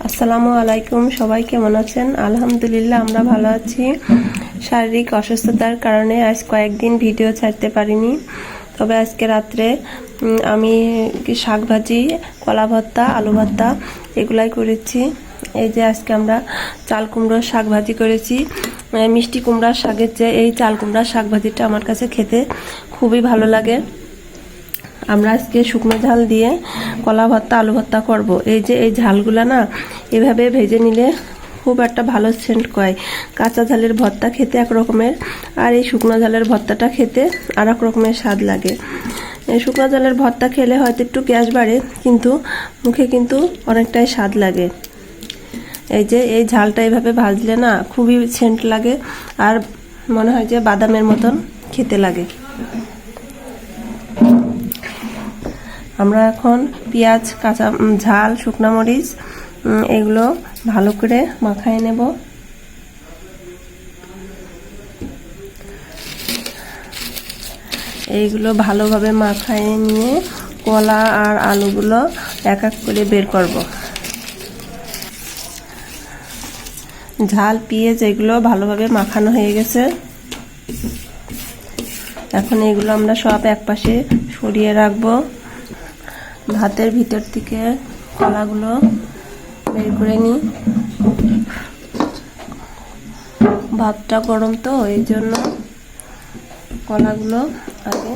আসসালামু আলাইকুম, সবাই কেমন আছেন? আলহামদুলিল্লাহ আমরা ভালো আছি। শারীরিক অসুস্থতার কারণে আজ কয়েকদিন ভিডিও ছাড়তে পারিনি। তবে আজকে রাত্রে আমি শাক ভাজি, কলা ভর্তা, আলু ভর্তা এগুলাই করেছি। এই যে আজকে আমরা চাল কুমড়োর শাক ভাজি করেছি। মিষ্টি কুমড়ার শাকের চেয়ে এই চাল কুমড়ার শাক ভাজিটা আমার কাছে খেতে খুবই ভালো লাগে। আমরা আজকে শুকনো ঝাল দিয়ে কলা ভর্তা, আলু ভর্তা করব। এই যে এই ঝালগুলা না এভাবে ভেজে নিলে খুব একটা ভালো সেন্ট কয়। কাঁচা ঝালের ভর্তা খেতে এক রকমের, আর এই শুকনো ঝালের ভর্তাটা খেতে আর এক রকমের স্বাদ লাগে। শুকনো ঝালের ভর্তা খেলে হয়তো একটু গ্যাস বাড়ে, কিন্তু মুখে কিন্তু অনেকটাই স্বাদ লাগে। এই যে এই ঝালটা এভাবে ভাজলে না খুবই সেন্ট লাগে, আর মনে হয় যে বাদামের মতন খেতে লাগে। আমরা এখন পেঁয়াজ, কাঁচা ঝাল, শুকনো মরিচ এগুলো ভালো করে মাখায় নেব। এইগুলো ভালোভাবে মাখায় নিয়ে কলা আর আলুগুলো এক এক করে বের করব। ঝাল, পেঁয়াজ এগুলো ভালোভাবে মাখানো হয়ে গেছে। এখন এগুলো আমরা সব একপাশে সরিয়ে রাখবো। ভাতের ভিতর থেকে কলাগুলো বের করে নিই। ভাতটা গরম তো, এই জন্য কলাগুলো আগে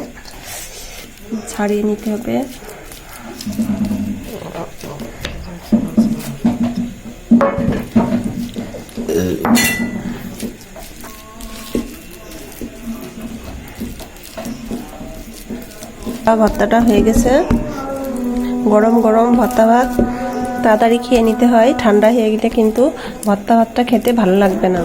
ছাড়িয়ে নিতে হবে। ভর্তাটা হয়ে গেছে। গরম গরম ভর্তা ভাত তাড়াতাড়ি খেয়ে নিতে হয়, ঠান্ডা হয়ে গেলে কিন্তু ভর্তা ভাতটা খেতে ভালো লাগবে না।